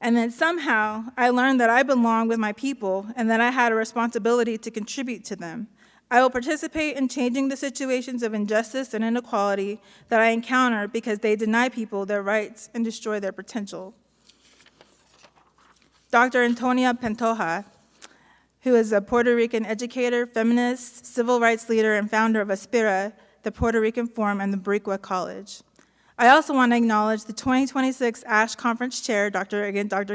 And then somehow I learned that I belong with my people and that I had a responsibility to contribute to them. I will participate in changing the situations of injustice and inequality that I encounter because they deny people their rights and destroy their potential. Dr. Antonia Pantoja, who is a Puerto Rican educator, feminist, civil rights leader, and founder of Aspira, the Puerto Rican Forum, and the Boricua College. I also want to acknowledge the 2026 ASHE Conference Chair, Dr.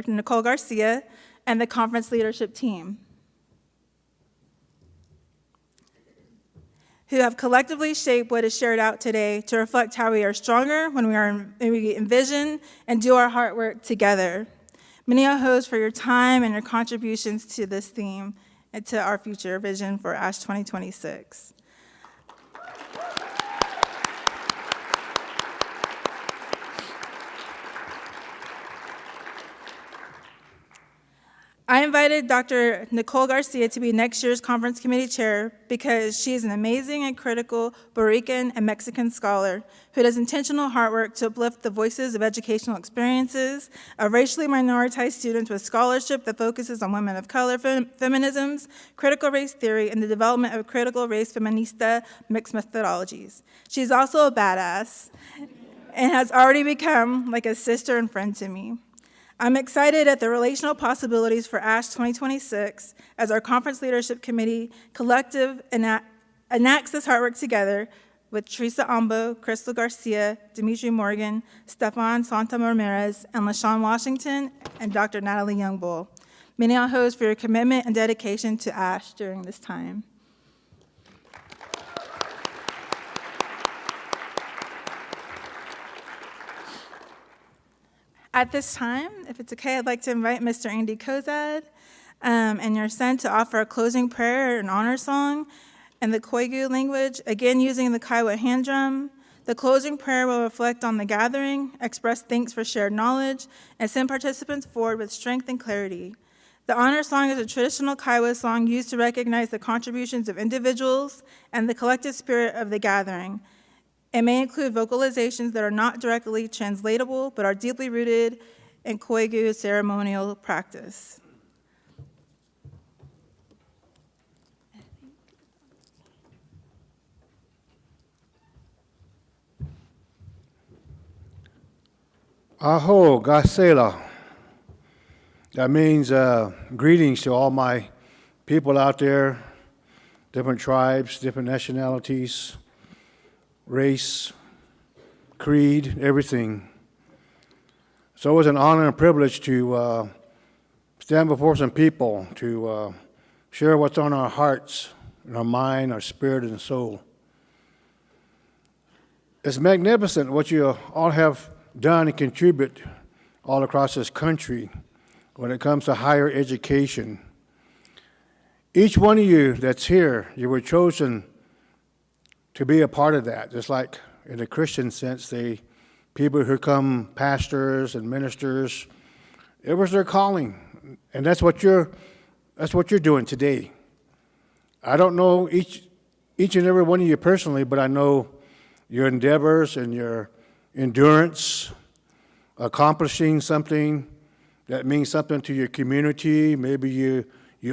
Nicole Garcia, and the conference leadership team, who have collectively shaped what is shared out today to reflect how we are stronger when we envision and do our hard work together. Many hosts for your time and your contributions to this theme and to our future vision for ASHE 2026. I invited Dr. Nicole Garcia to be next year's conference committee chair because she is an amazing and critical Puerto Rican and Mexican scholar who does intentional hard work to uplift the voices of educational experiences of racially minoritized students with scholarship that focuses on women of color feminisms, critical race theory, and the development of critical race feminista mixed methodologies. She's also a badass and has already become like a sister and friend to me. I'm excited at the relational possibilities for ASHE 2026 as our conference leadership committee collective enacts this hard work together with Teresa Ambo, Crystal Garcia, Dimitri Morgan, Stefan Santa Ramirez, and LaShawn Washington, and Dr. Natalie Youngbull. Many hosts for your commitment and dedication to ASHE during this time. At this time, if it's okay, I'd like to invite Mr. Andy Kozad and your son to offer a closing prayer and honor song in the Koigu language, again using the Kiowa hand drum. The closing prayer will reflect on the gathering, express thanks for shared knowledge, and send participants forward with strength and clarity. The honor song is a traditional Kiowa song used to recognize the contributions of individuals and the collective spirit of the gathering. It may include vocalizations that are not directly translatable, but are deeply rooted in Koigu ceremonial practice. Aho, gasela. That means greetings to all my people out there, different tribes, different nationalities, race, creed, everything. So it was an honor and privilege to stand before some people to share what's on our hearts, and our mind, our spirit, and soul. It's magnificent what you all have done and contribute all across this country when it comes to higher education. Each one of you that's here, you were chosen to be a part of that, just like in the Christian sense, people who come pastors and ministers, it was their calling, and that's what you're doing today. I don't know each and every one of you personally, but I know your endeavors and your endurance, accomplishing something that means something to your community. Maybe you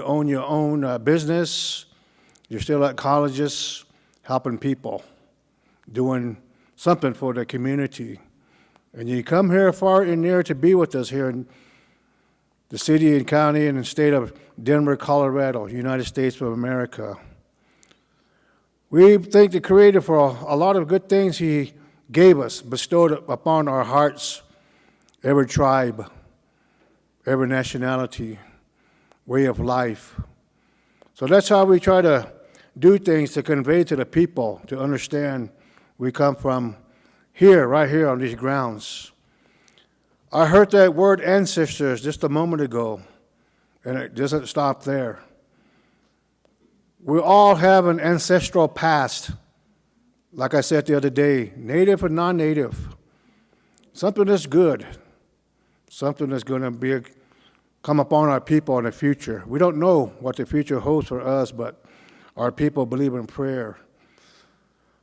own your own business. You're still at colleges, helping people, doing something for the community. And you come here far and near to be with us here in the city and county and the state of Denver, Colorado, United States of America. We thank the Creator for a lot of good things He gave us, bestowed upon our hearts, every tribe, every nationality, way of life. So that's how we try to do things to convey to the people, to understand we come from here, right here on these grounds. I heard that word ancestors just a moment ago, and it doesn't stop there. We all have an ancestral past, like I said the other day, native and non-native. Something that's good, something that's going to come upon our people in the future. We don't know what the future holds for us, but our people believe in prayer.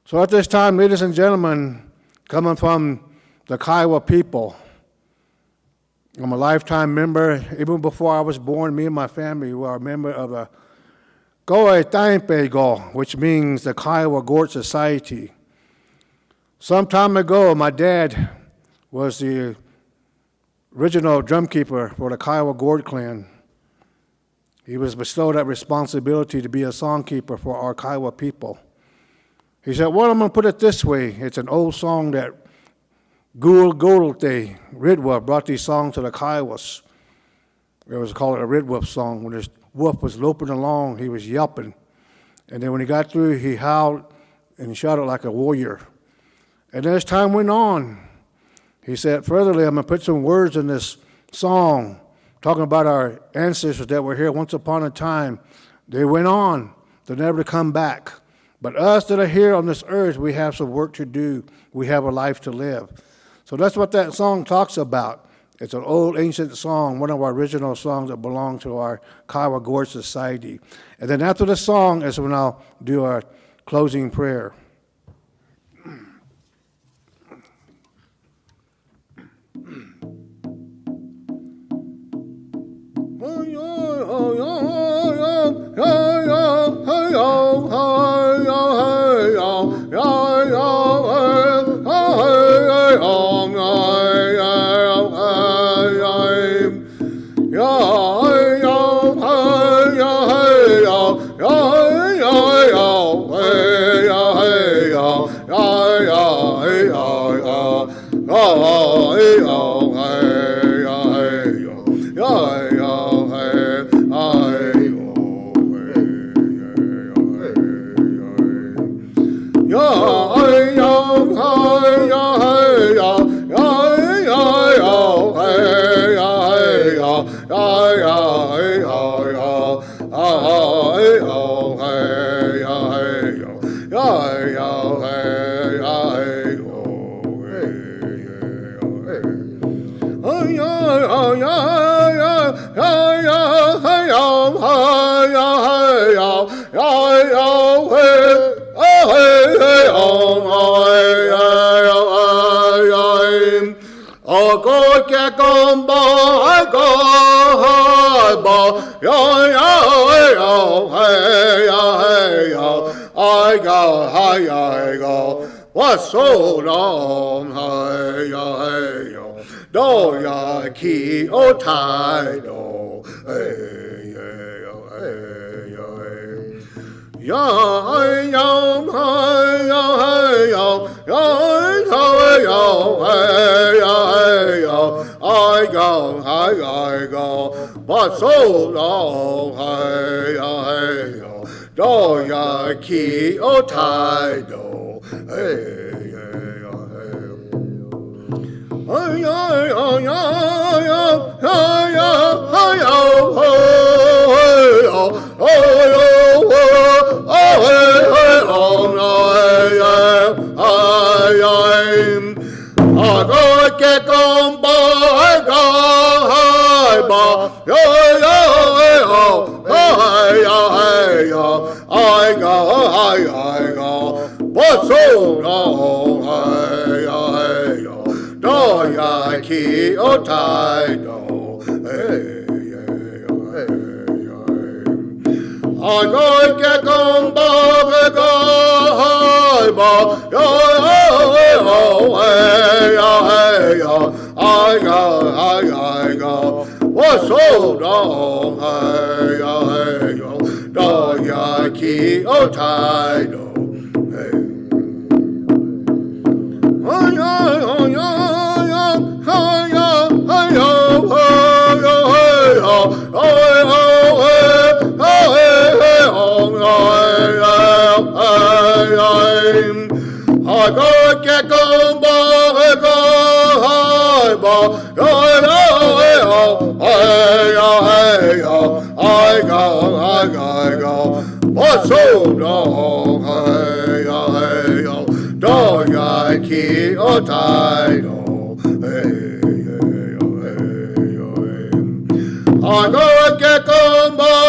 So at this time, ladies and gentlemen, coming from the Kiowa people, I'm a lifetime member. Even before I was born, me and my family were a member of the Goe Tainpego, which means the Kiowa Gourd Society. Some time ago, my dad was the original drumkeeper for the Kiowa Gourd clan. He was bestowed that responsibility to be a songkeeper for our Kiowa people. He said, well, I'm going to put it this way. It's an old song that Guilbeau, red wolf, brought these songs to the Kiowas. It was called a red wolf song. When this wolf was loping along, he was yelping. And then when he got through, he howled and shouted like a warrior. And as time went on, he said, furtherly, I'm going to put some words in this song talking about our ancestors that were here once upon a time. They went on. They're never to come back. But us that are here on this earth, we have some work to do. We have a life to live. So that's what that song talks about. It's an old ancient song, one of our original songs that belong to our Kiowa Gorge Society. And then after the song is when I'll do our closing prayer. So long, hey, hey, yo, do ya ki o tai do, hey, hey, hey, hey, ya, hey, yo, hey, yo, hey, yo, hey, yo, I go, but so long, hey, yo, do ya ki o tai do, hey. What's so long? Ki o tai do, hey, hey, I go get on ba go ba yo hey I go what's so long hey do ya ki o tai do I go get on ba I go what's so long hey do ya ki o tai do I go get on ba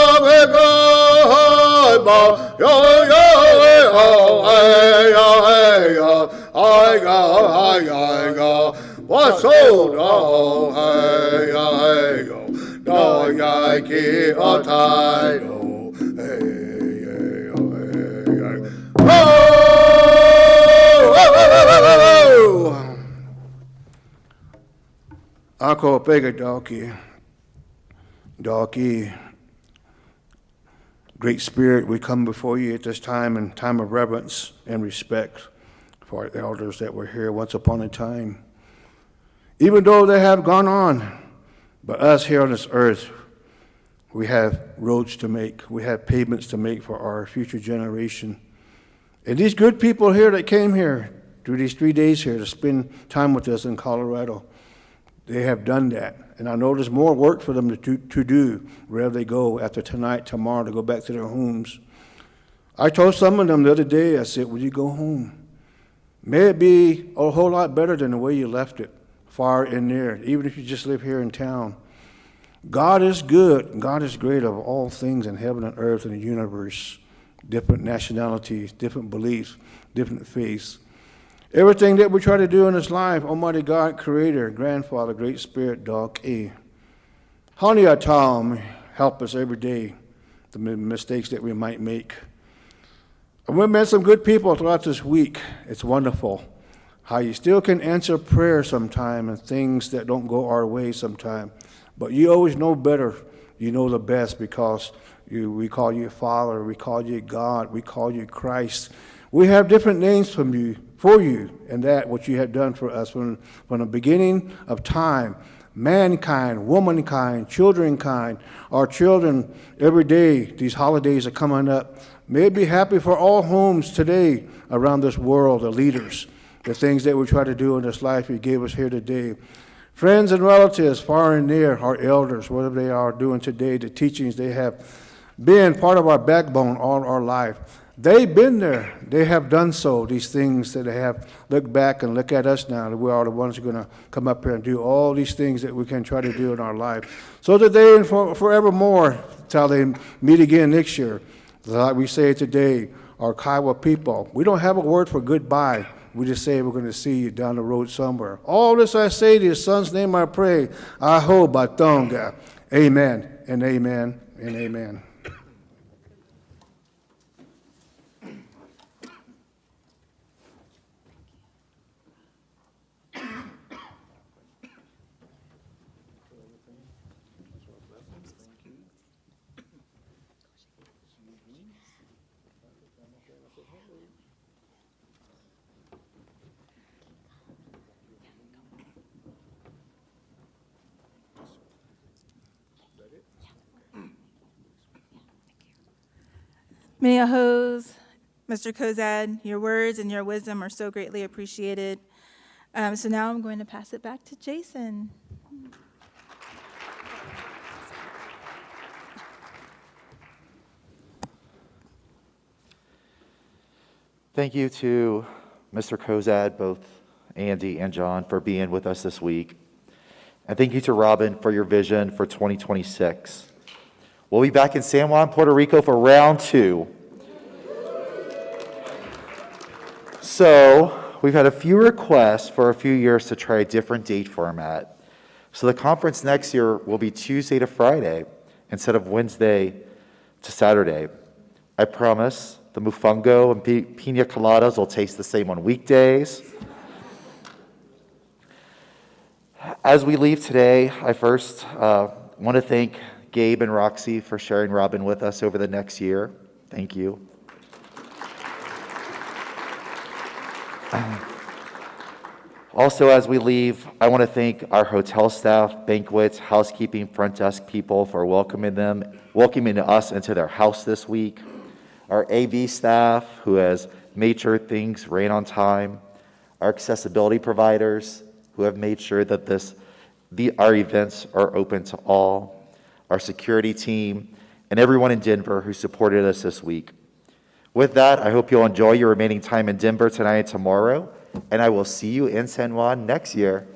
I go what's so long hey do ya ki o tai do Ako pega Daki, Great Spirit, we come before you at this time in time of reverence and respect for our elders that were here once upon a time. Even though they have gone on, but us here on this earth, we have roads to make. We have pavements to make for our future generation. And these good people here that came here through these 3 days here to spend time with us in Colorado, they have done that. And I know there's more work for them to do wherever they go after tonight, tomorrow, to go back to their homes. I told some of them the other day, I said, will you go home? May it be a whole lot better than the way you left it, far in there, even if you just live here in town. God is good. God is great of all things in heaven and earth and the universe. Different nationalities, different beliefs, different faiths. Everything that we try to do in this life, Almighty God, Creator, Grandfather, Great Spirit, Dog A. Honey, Tom, help us every day, the mistakes that we might make. And we met some good people throughout this week. It's wonderful how you still can answer prayer sometime and things that don't go our way sometime. But you always know better. You know the best because we call you Father, we call you God, we call you Christ. We have different names for you, and that what you have done for us from the beginning of time. Mankind, womankind, childrenkind, our children every day. These holidays are coming up. May it be happy for all homes today around this world, the leaders, the things that we try to do in this life you gave us here today. Friends and relatives, far and near, our elders, whatever they are doing today, the teachings they have been part of our backbone all our life. They've been there. They have done so, these things that they have looked back and look at us now. That we are the ones who are going to come up here and do all these things that we can try to do in our life. So today and forevermore, till they meet again next year, like we say today, our Kiowa people, we don't have a word for goodbye. We just say we're going to see you down the road somewhere. All this I say to your son's name I pray. Aho Batonga. Amen and amen and amen. Many ahos, Mr. Kozad, your words and your wisdom are so greatly appreciated. So now I'm going to pass it back to Jason. Thank you to Mr. Kozad, both Andy and John, for being with us this week. And thank you to Robin for your vision for 2026. We'll be back in San Juan, Puerto Rico for round 2. So we've had a few requests for a few years to try a different date format. So the conference next year will be Tuesday to Friday instead of Wednesday to Saturday. I promise the mofongo and pina coladas will taste the same on weekdays. As we leave today, I first want to thank Gabe and Roxy for sharing Robin with us over the next year. Thank you. Also, as we leave, I want to thank our hotel staff, banquets, housekeeping, front desk people for welcoming us into their house this week. Our AV staff, who has made sure things ran on time. Our accessibility providers, who have made sure that our events are open to all. Our security team, and everyone in Denver who supported us this week. With that, I hope you'll enjoy your remaining time in Denver tonight and tomorrow, and I will see you in San Juan next year.